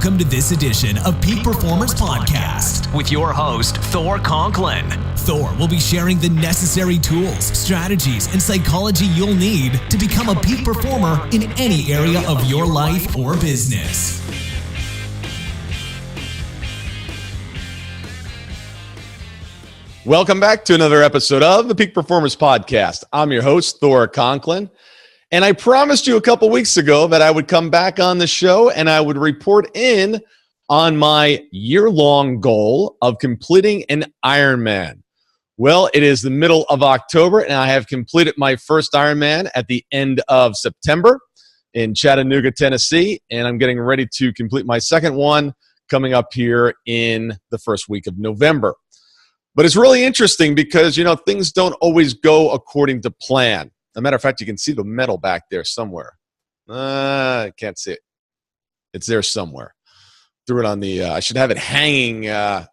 Welcome to this edition of Peak Performance Podcast with your host, Thor Conklin. Thor will be sharing the necessary tools, strategies, and psychology you'll need to become a peak performer in any area of your life or business. Welcome back to another episode of the Peak Performance Podcast. I'm your host, Thor Conklin, and I promised you a couple weeks ago that I would come back on the show and I would report in on my year-long goal of completing an Ironman. Well, it is the middle of October, and I have completed my first Ironman at the end of September in Chattanooga, Tennessee, and I'm getting ready to complete my second one coming up here in the first week of November. But it's really interesting because, things don't always go according to plan. As a matter of fact, you can see the medal back there somewhere. I can't see it. It's there somewhere. Threw it on the, I should have it hanging.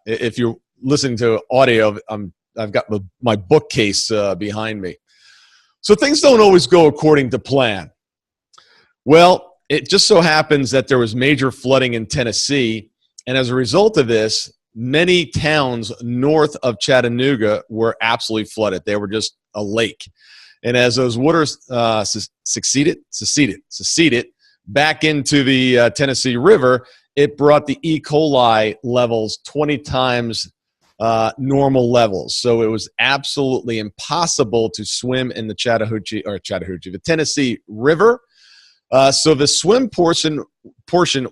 If you're listening to audio, I've got my bookcase behind me. So things don't always go according to plan. Well, it just so happens that there was major flooding in Tennessee. And as a result of this, many towns north of Chattanooga were absolutely flooded. They were just a lake. And as those waters seceded back into the Tennessee River, it brought the E. coli levels 20 times normal levels. So it was absolutely impossible to swim in the the Tennessee River. So the swim portion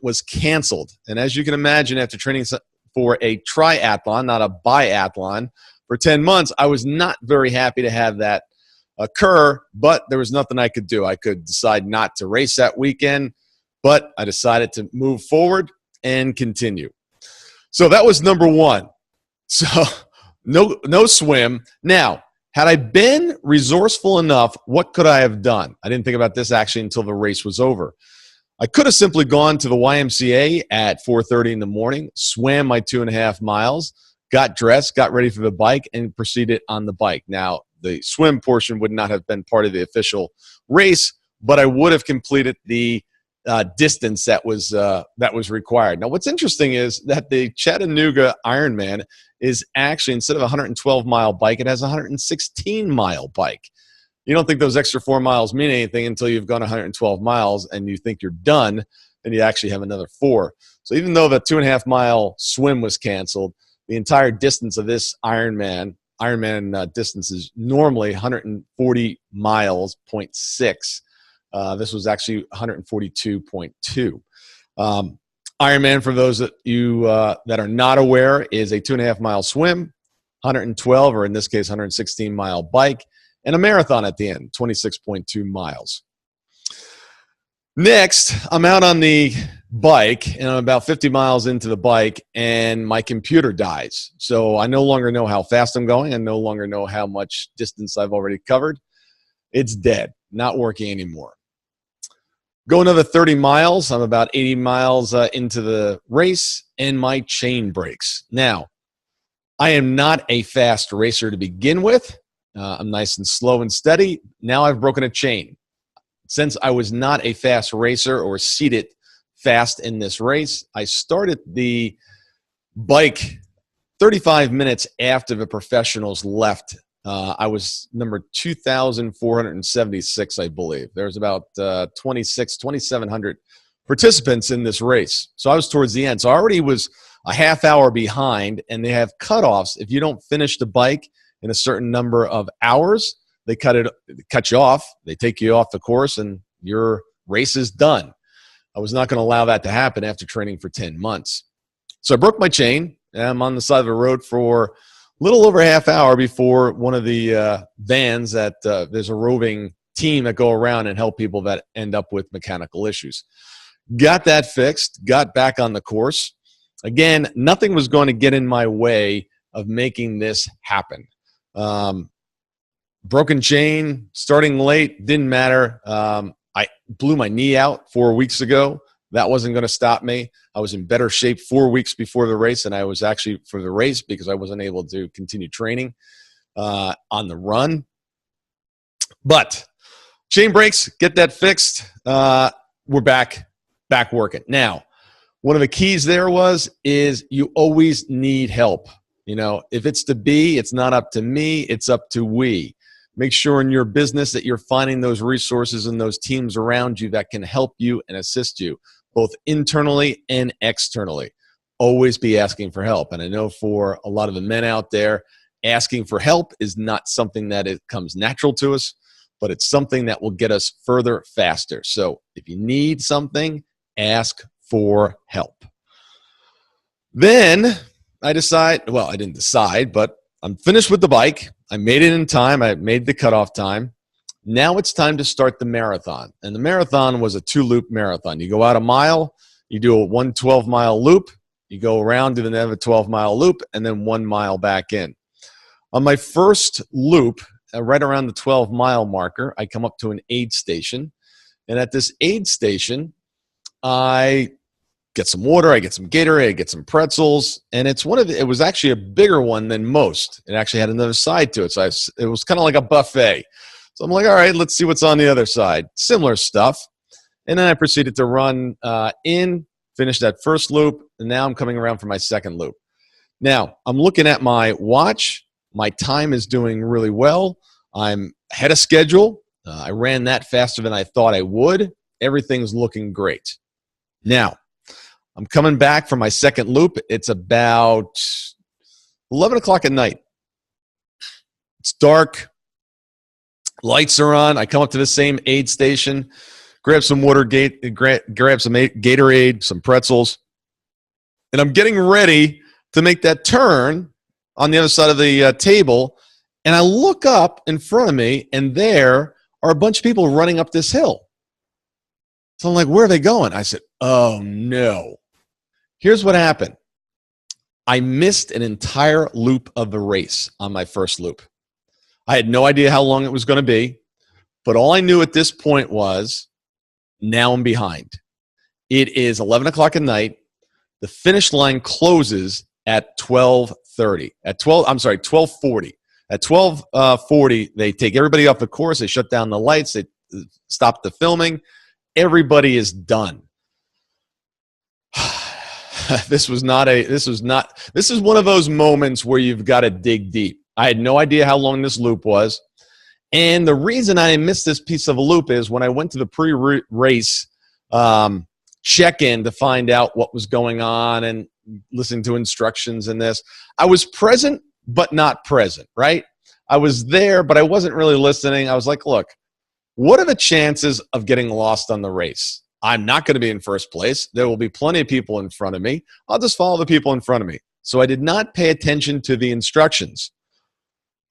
was canceled. And as you can imagine, after training for a triathlon, not a biathlon, for 10 months, I was not very happy to have that occur, but there was nothing I could do. I could decide not to race that weekend, but I decided to move forward and continue. So that was number one. So no swim. Now, had I been resourceful enough, what could I have done? I didn't think about this actually until the race was over. I could have simply gone to the YMCA at 4:30 in the morning, swam my 2.5 miles, got dressed, got ready for the bike, and proceeded on the bike. Now, the swim portion would not have been part of the official race, but I would have completed the distance that was required. Now, what's interesting is that the Chattanooga Ironman is actually, instead of a 112-mile bike, it has a 116-mile bike. You don't think those extra 4 miles mean anything until you've gone 112 miles and you think you're done, and you actually have another 4. So even though the 2.5-mile swim was canceled, the entire distance of this Ironman distance is normally 140 miles, 0.6. This was actually 142.2. Ironman, for those that you that are not aware, is a 2.5-mile swim, 112, or in this case, 116-mile bike, and a marathon at the end, 26.2 miles. Next, I'm out on the bike, and I'm about 50 miles into the bike, and my computer dies. So I no longer know how fast I'm going. I no longer know how much distance I've already covered. It's dead, not working anymore. Go another 30 miles. I'm about 80 miles into the race, and my chain breaks. Now, I am not a fast racer to begin with. I'm nice and slow and steady. Now I've broken a chain. Since I was not a fast racer or seated fast in this race, I started the bike 35 minutes after the professionals left. I was number 2,476, I believe. There's about 2,700 participants in this race. So I was towards the end. So I already was a half hour behind, and they have cutoffs. If you don't finish the bike in a certain number of hours, they cut you off. They take you off the course, and your race is done. I was not going to allow that to happen after training for 10 months. So I broke my chain, and I'm on the side of the road for a little over a half hour before one of the vans that there's a roving team that go around and help people that end up with mechanical issues. Got that fixed, got back on the course. Again, nothing was going to get in my way of making this happen. Broken chain, starting late, didn't matter. I blew my knee out 4 weeks ago. That wasn't going to stop me. I was in better shape 4 weeks before the race than I was actually for the race because I wasn't able to continue training on the run. But chain breaks, get that fixed. We're back working. Now, one of the keys there is you always need help. You know, if it's to be, it's not up to me, it's up to we. Make sure in your business that you're finding those resources and those teams around you that can help you and assist you, both internally and externally. Always be asking for help. And I know for a lot of the men out there, asking for help is not something that it comes natural to us, but it's something that will get us further faster. So if you need something, ask for help. Then I didn't decide, but I'm finished with the bike. I made it in time. I made the cutoff time. Now it's time to start the marathon. And the marathon was a 2-loop marathon. You go out a mile, you do a 1 12-mile loop, you go around, do another 12-mile loop, and then 1 mile back in. On my first loop, right around the 12-mile marker, I come up to an aid station. And at this aid station, I get some water, I get some Gatorade, I get some pretzels, and it was actually a bigger one than most. It actually had another side to it, so it was kind of like a buffet. So I'm like, all right, let's see what's on the other side. Similar stuff. And then I proceeded to run finish that first loop, and now I'm coming around for my second loop. Now, I'm looking at my watch. My time is doing really well. I'm ahead of schedule. I ran that faster than I thought I would. Everything's looking great. Now, I'm coming back from my second loop. It's about 11 o'clock at night. It's dark. Lights are on. I come up to the same aid station, grab some water, grab some Gatorade, some pretzels, and I'm getting ready to make that turn on the other side of the table, and I look up in front of me, and there are a bunch of people running up this hill. So I'm like, where are they going? I said, oh, no. Here's what happened. I missed an entire loop of the race on my first loop. I had no idea how long it was going to be, but all I knew at this point was now I'm behind. It is 11 o'clock at night. The finish line closes at 12:30. At 12:40. At 12:40, they take everybody off the course. They shut down the lights. They stop the filming. Everybody is done. This is one of those moments where you've got to dig deep. I had no idea how long this loop was. And the reason I missed this piece of a loop is when I went to the pre-race check-in to find out what was going on and listening to instructions and this, I was present but not present, right? I was there, but I wasn't really listening. I was like, look, what are the chances of getting lost on the race? I'm not going to be in first place. There will be plenty of people in front of me. I'll just follow the people in front of me. So I did not pay attention to the instructions.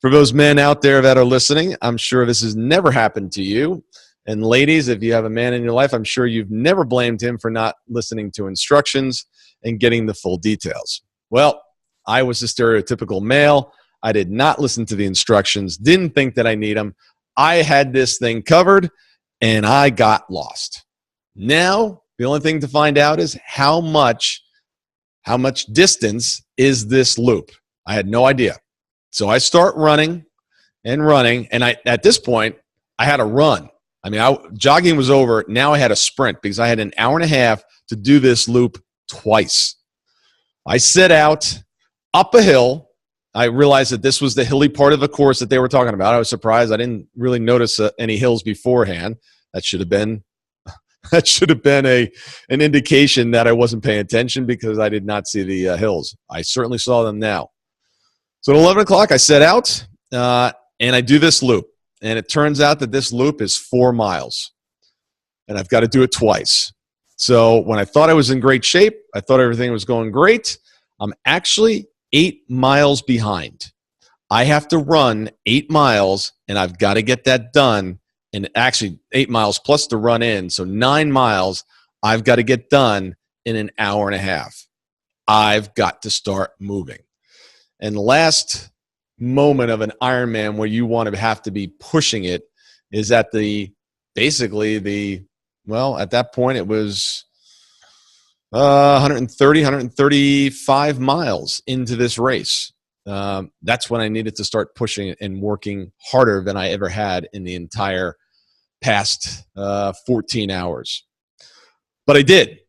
For those men out there that are listening, I'm sure this has never happened to you. And ladies, if you have a man in your life, I'm sure you've never blamed him for not listening to instructions and getting the full details. Well, I was a stereotypical male. I did not listen to the instructions, didn't think that I need them. I had this thing covered, and I got lost. Now, the only thing to find out is how much distance is this loop. I had no idea. So I start running, and at this point, I had to run. I mean, jogging was over. Now I had a sprint because I had an hour and a half to do this loop twice. I set out up a hill. I realized that this was the hilly part of the course that they were talking about. I was surprised. I didn't really notice any hills beforehand. That should have been an indication that I wasn't paying attention because I did not see the hills. I certainly saw them now. So at 11 o'clock, I set out, and I do this loop. And it turns out that this loop is 4 miles. And I've got to do it twice. So when I thought I was in great shape, I thought everything was going great, I'm actually 8 miles behind. I have to run 8 miles, and I've got to get that done. And actually 8 miles plus to run in. So 9 miles I've got to get done in an hour and a half. I've got to start moving. And the last moment of an Ironman where you want to have to be pushing it is at at that point it was 135 miles into this race. That's when I needed to start pushing it and working harder than I ever had in the entire past 14 hours. But I did.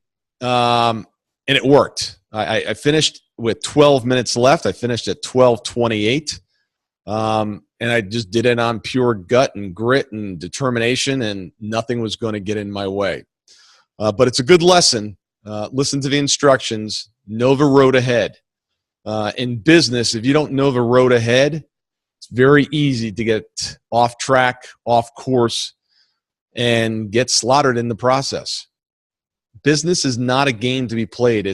and it worked. I finished with 12 minutes left. I finished at 12:28. And I just did it on pure gut and grit and determination, and nothing was going to get in my way. But it's a good lesson. Listen to the instructions. Know the road ahead. In business, if you don't know the road ahead, it's very easy to get off track, off course, and get slaughtered in the process. Business is not a game to be played.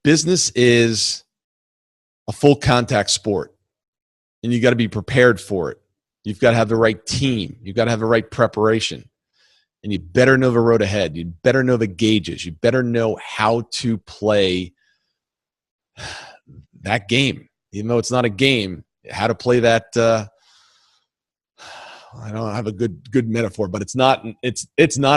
Business is a full contact sport, and you got to be prepared for it. You've got to have the right team. You've got to have the right preparation, and you better know the road ahead. You better know the gauges. You better know how to play that game, even though it's not a game. How to play that. I don't have a good metaphor, but it's not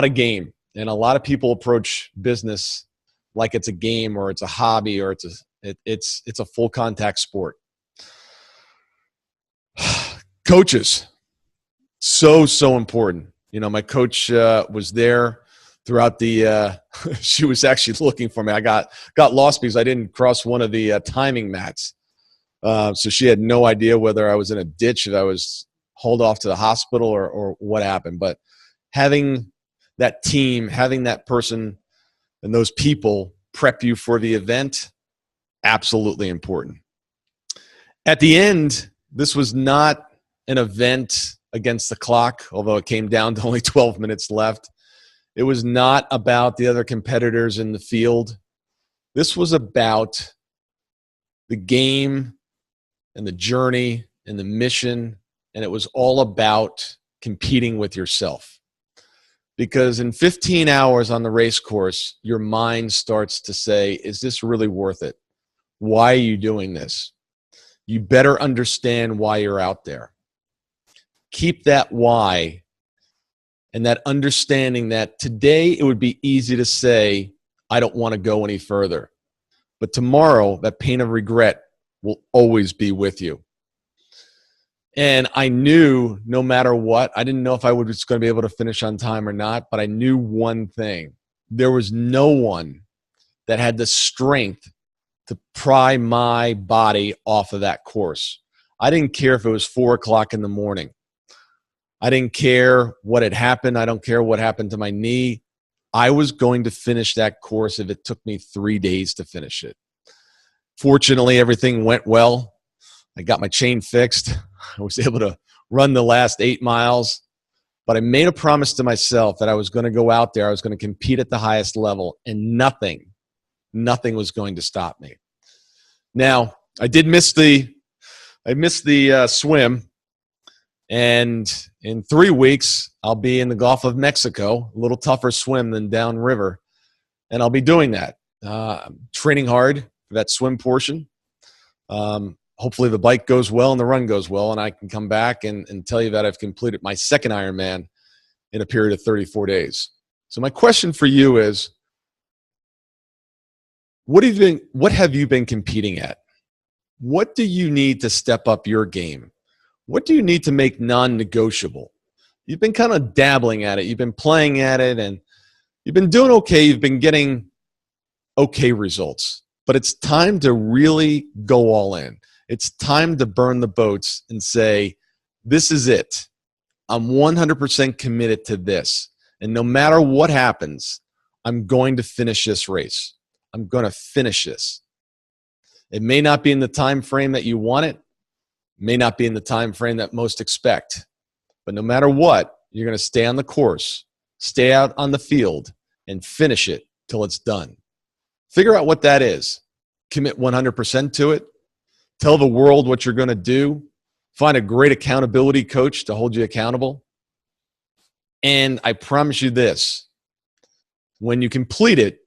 a game, and a lot of people approach business like it's a game or it's a hobby or it's a full contact sport. Coaches, so important. You know, my coach was there throughout the. She was actually looking for me. I got lost because I didn't cross one of the timing mats, so she had no idea whether I was in a ditch, if I was hauled off to the hospital or what happened. But having that team, having that person and those people prep you for the event, absolutely important. At the end, this was not an event against the clock, although it came down to only 12 minutes left. It was not about the other competitors in the field. This was about the game and the journey and the mission, and it was all about competing with yourself. Because in 15 hours on the race course, your mind starts to say, is this really worth it? Why are you doing this? You better understand why you're out there. Keep that why and that understanding that today it would be easy to say, I don't want to go any further. But tomorrow, that pain of regret will always be with you. And I knew no matter what, I didn't know if I was going to be able to finish on time or not, but I knew one thing. There was no one that had the strength to pry my body off of that course. I didn't care if it was 4 o'clock in the morning. I didn't care what had happened. I don't care what happened to my knee. I was going to finish that course if it took me 3 days to finish it. Fortunately, everything went well. I got my chain fixed. I was able to run the last 8 miles. But I made a promise to myself that I was going to go out there. I was going to compete at the highest level, and nothing was going to stop me. Now, I did miss the swim, and in 3 weeks, I'll be in the Gulf of Mexico, a little tougher swim than downriver, and I'll be doing that. Training hard for that swim portion. Hopefully the bike goes well and the run goes well, and I can come back and tell you that I've completed my second Ironman in a period of 34 days. So my question for you is, what have you been competing at? What do you need to step up your game? What do you need to make non-negotiable? You've been kind of dabbling at it. You've been playing at it, and you've been doing okay. You've been getting okay results. But it's time to really go all in. It's time to burn the boats and say, this is it. I'm 100% committed to this. And no matter what happens, I'm going to finish this race. I'm going to finish this. It may not be in the time frame that you want it. It may not be in the time frame that most expect. But no matter what, you're going to stay on the course, stay out on the field, and finish it till it's done. Figure out what that is. Commit 100% to it. Tell the world what you're going to do. Find a great accountability coach to hold you accountable. And I promise you this, when you complete it,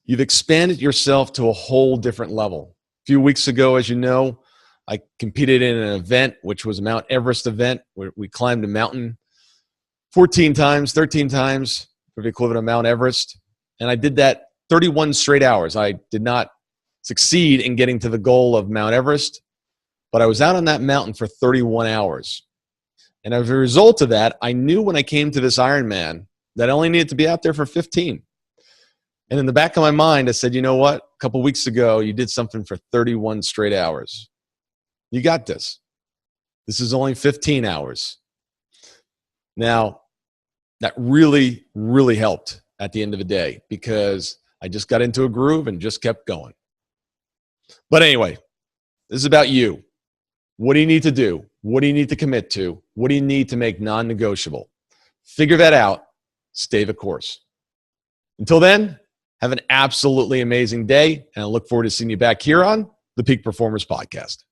you've expanded yourself to a whole different level. A few weeks ago, as you know, I competed in an event, which was a Mount Everest event, where we climbed a mountain 13 times for the equivalent of Mount Everest. And I did that 31 straight hours. I did not succeed in getting to the goal of Mount Everest, but I was out on that mountain for 31 hours. And as a result of that, I knew when I came to this Ironman that I only needed to be out there for 15. And in the back of my mind, I said, you know what? A couple weeks ago, you did something for 31 straight hours. You got this. This is only 15 hours. Now, that really, really helped at the end of the day because I just got into a groove and just kept going. But anyway, this is about you. What do you need to do? What do you need to commit to? What do you need to make non-negotiable? Figure that out. Stay the course. Until then, have an absolutely amazing day, and I look forward to seeing you back here on the Peak Performers Podcast.